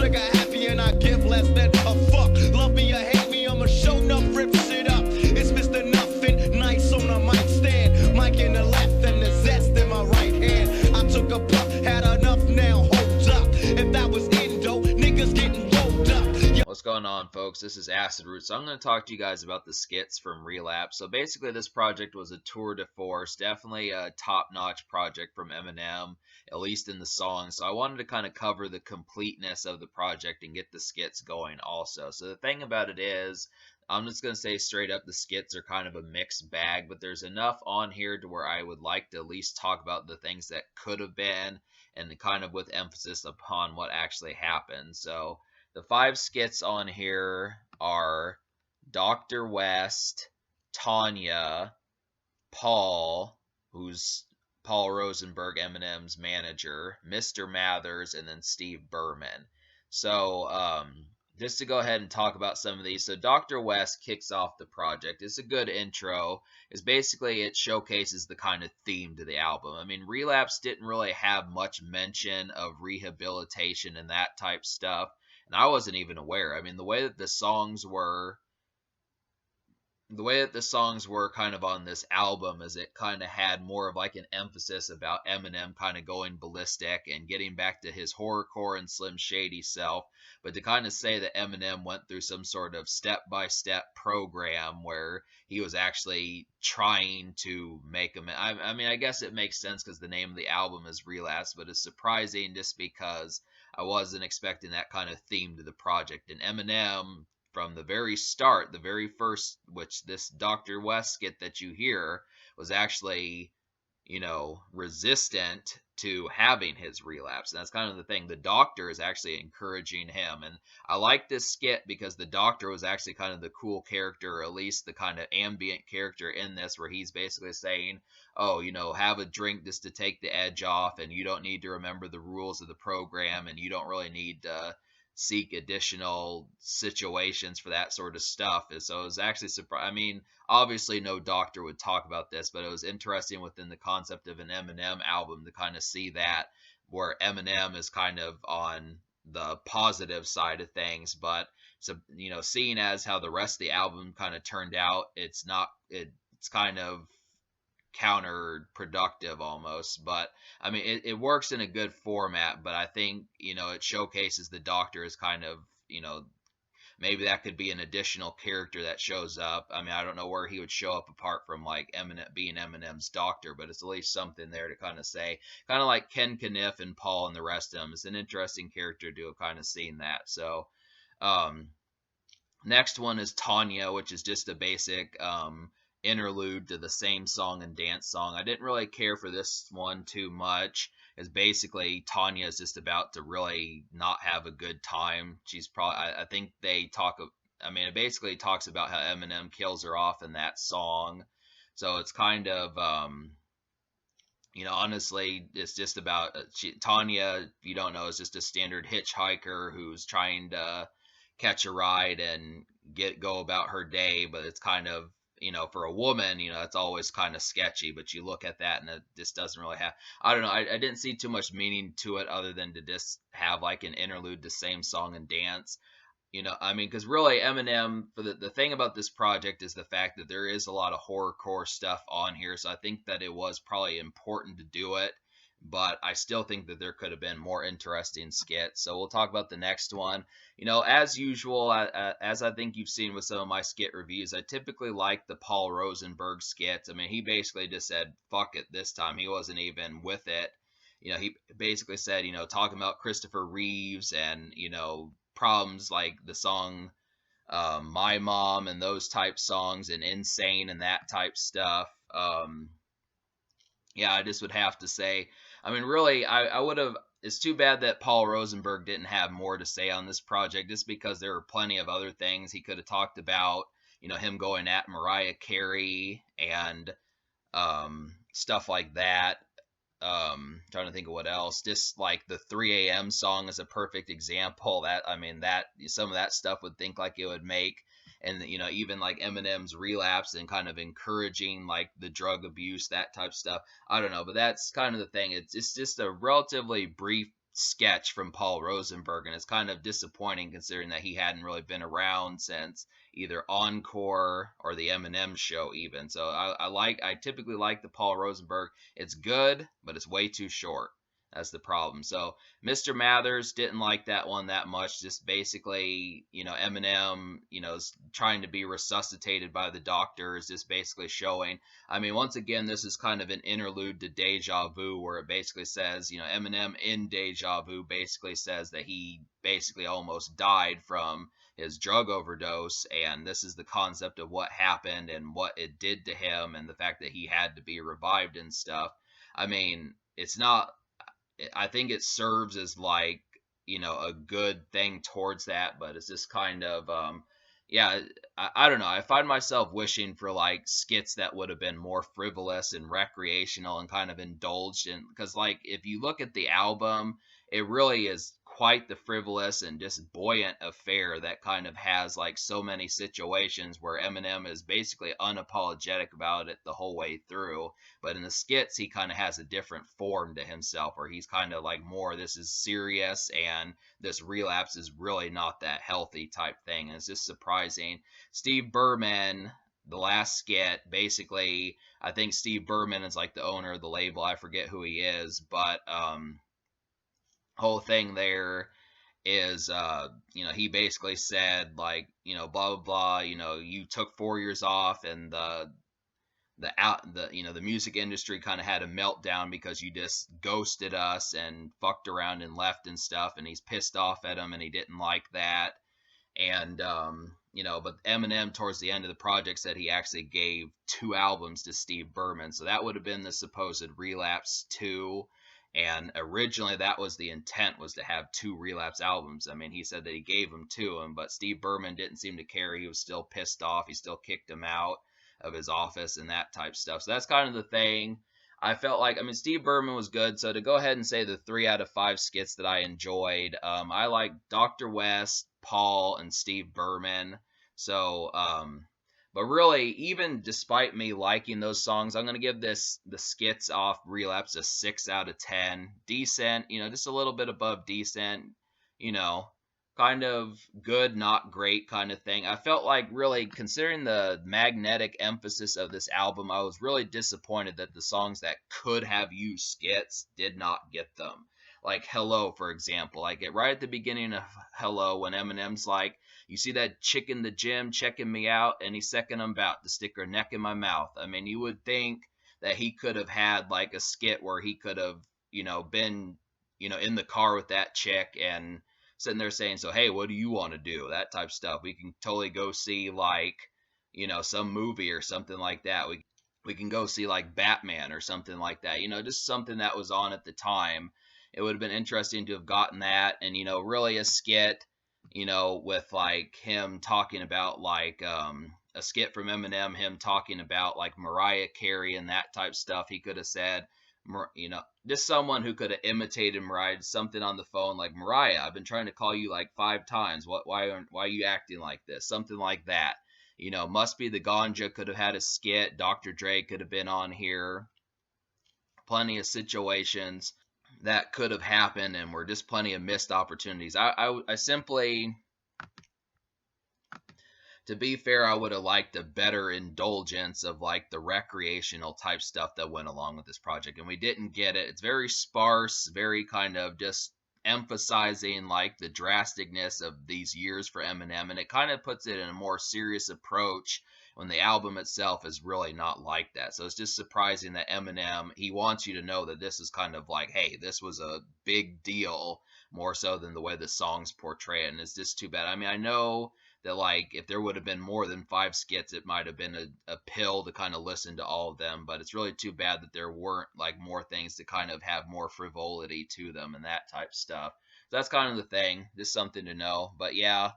trigger happy and I give less than a fuck. Love me or hate me, I'ma show enough, rip shit up. It's Mr. Nothing, nice on a mic stand. Mic in the left and the zest in my right hand. I took a puff, had enough now, hold up. If that was Indo, niggas getting rolled up. What's going on, folks? This is Acid Root. So I'm going to talk to you guys about the skits from Relapse. So basically this project was a tour de force, definitely a top-notch project from Eminem, at least in the songs. So I wanted to kind of cover the completeness of the project and get the skits going also. So the thing about it is, I'm just going to say straight up, the skits are kind of a mixed bag, but there's enough on here to where I would like to at least talk about the things that could have been, and kind of with emphasis upon what actually happened. So the 5 skits on here are Dr. West, Tanya, Paul, who's Paul Rosenberg, Eminem's manager, Mr. Mathers, and then Steve Berman. So, just to go ahead and talk about some of these. So Dr. West kicks off the project. It's a good intro. It's basically, it showcases the kind of theme to the album. I mean, Relapse didn't really have much mention of rehabilitation and that type stuff. And I wasn't even aware. I mean, the way that the songs were kind of on this album is it kind of had more of like an emphasis about Eminem kind of going ballistic and getting back to his horrorcore and Slim Shady self. But to kind of say that Eminem went through some sort of step-by-step program where he was actually trying to make him. I mean, I guess it makes sense because the name of the album is Relapse, but it's surprising just because I wasn't expecting that kind of theme to the project. And Eminem, from the very start, the very first, which this Dr. West skit that you hear, was actually, resistant to having his relapse. And that's kind of the thing. The doctor is actually encouraging him. And I like this skit because the doctor was actually kind of the cool character, or at least the kind of ambient character in this, where he's basically saying, oh, have a drink just to take the edge off, and you don't need to remember the rules of the program, and you don't really need to seek additional situations for that sort of stuff. And so it was actually surprising. I mean, obviously no doctor would talk about this, but it was interesting within the concept of an Eminem album to kind of see that, where Eminem is kind of on the positive side of things. But so, seeing as how the rest of the album kind of turned out, it's kind of counterproductive almost. But I mean, it works in a good format, but I think it showcases the doctor as kind of, maybe that could be an additional character that shows up. I mean, I don't know where he would show up apart from like Eminem being Eminem's doctor, but it's at least something there to kind of say, kind of like Ken Kniff and Paul and the rest of them. It's an interesting character to have kind of seen that. So next one is Tanya, which is just a basic interlude to the same song and dance song. I didn't really care for this one too much. It's basically Tanya is just about to really not have a good time. She's probably, I think they talk, I mean, it basically talks about how Eminem kills her off in that song. So it's kind of, honestly, it's just about Tanya, if you don't know, is just a standard hitchhiker who's trying to catch a ride and go about her day, but it's kind of, for a woman, it's always kind of sketchy, but you look at that and it just doesn't really have, I don't know, I didn't see too much meaning to it other than to just have like an interlude, the same song and dance. I mean, because really Eminem, for the thing about this project is the fact that there is a lot of horrorcore stuff on here, so I think that it was probably important to do it, but I still think that there could have been more interesting skits. So we'll talk about the next one. As usual, as I think you've seen with some of my skit reviews, I typically like the Paul Rosenberg skits. I mean, he basically just said, fuck it this time. He wasn't even with it. He basically said, talking about Christopher Reeves and, problems like the song My Mom and those type songs and Insane and that type stuff. Yeah, I just would have to say, I mean, really, I would have, it's too bad that Paul Rosenberg didn't have more to say on this project, just because there are plenty of other things he could have talked about, him going at Mariah Carey and stuff like that. Trying to think of what else. Just like the 3 a.m. song is a perfect example. That, I mean, that some of that stuff would think like it would make. And, even like Eminem's Relapse and kind of encouraging like the drug abuse, that type of stuff. I don't know, but that's kind of the thing. It's just a relatively brief sketch from Paul Rosenberg, and it's kind of disappointing considering that he hadn't really been around since either Encore or the Eminem show even. So I typically like the Paul Rosenberg. It's good, but it's way too short. That's the problem. So Mr. Mathers didn't like that one that much. Just basically, Eminem, is trying to be resuscitated by the doctors. Just basically showing. I mean, once again, this is kind of an interlude to Deja Vu, where it basically says, Eminem in Deja Vu basically says that he basically almost died from his drug overdose, and this is the concept of what happened and what it did to him, and the fact that he had to be revived and stuff. I mean, it's not I think it serves as like, a good thing towards that, but it's just kind of, yeah, I don't know. I find myself wishing for like skits that would have been more frivolous and recreational and kind of indulged in, because like if you look at the album, it really is quite the frivolous and just buoyant affair that kind of has like so many situations where Eminem is basically unapologetic about it the whole way through. But in the skits, he kind of has a different form to himself, where he's kind of like more, this is serious and this relapse is really not that healthy type thing. And it's just surprising. Steve Berman, the last skit, basically, I think Steve Berman is like the owner of the label. I forget who he is, but whole thing there is he basically said like, blah blah blah, you took 4 years off, and the music industry kind of had a meltdown because you just ghosted us and fucked around and left and stuff, and he's pissed off at him and he didn't like that. And but Eminem towards the end of the project said he actually gave 2 albums to Steve Berman, so that would have been the supposed Relapse 2. And originally that was the intent, was to have 2 Relapse albums. I mean, he said that he gave them to him, but Steve Berman didn't seem to care. He was still pissed off. He still kicked him out of his office and that type stuff. So that's kind of the thing. I felt like, I mean, Steve Berman was good. So to go ahead and say the 3 out of 5 skits that I enjoyed, I like Dr. West, Paul, and Steve Berman. So, but really, even despite me liking those songs, I'm going to give the skits off Relapse a 6 out of 10. Decent, just a little bit above decent, you know, kind of good, not great kind of thing. I felt like, really, considering the magnetic emphasis of this album, I was really disappointed that the songs that could have used skits did not get them. Like Hello, for example. Like right at the beginning of Hello, when Eminem's like, you see that chick in the gym checking me out any second I'm about to stick her neck in my mouth. I mean, you would think that he could have had like a skit where he could have, been, in the car with that chick and sitting there saying, so, hey, what do you want to do? That type of stuff. We can totally go see like, some movie or something like that. We can go see like Batman or something like that. Just something that was on at the time. It would have been interesting to have gotten that, and really a skit, with like him talking about like a skit from Eminem, him talking about like Mariah Carey and that type stuff. He could have said, just someone who could have imitated Mariah, something on the phone like, Mariah, I've been trying to call you like 5 times. Why are you acting like this? Something like that. Must Be the Ganja could have had a skit. Dr. Dre could have been on here. Plenty of situations that could have happened, and were just plenty of missed opportunities. I simply, to be fair, I would have liked a better indulgence of like the recreational type stuff that went along with this project, and we didn't get it. It's very sparse, very kind of just emphasizing like the drasticness of these years for Eminem, and it kind of puts it in a more serious approach when the album itself is really not like that. So it's just surprising that Eminem, he wants you to know that this is kind of like, hey, this was a big deal, more so than the way the songs portray it. And it's just too bad. I mean, I know that like if there would have been more than 5 skits, it might have been a pill to kind of listen to all of them, but it's really too bad that there weren't like more things to kind of have more frivolity to them and that type stuff. So that's kind of the thing, just something to know. But yeah,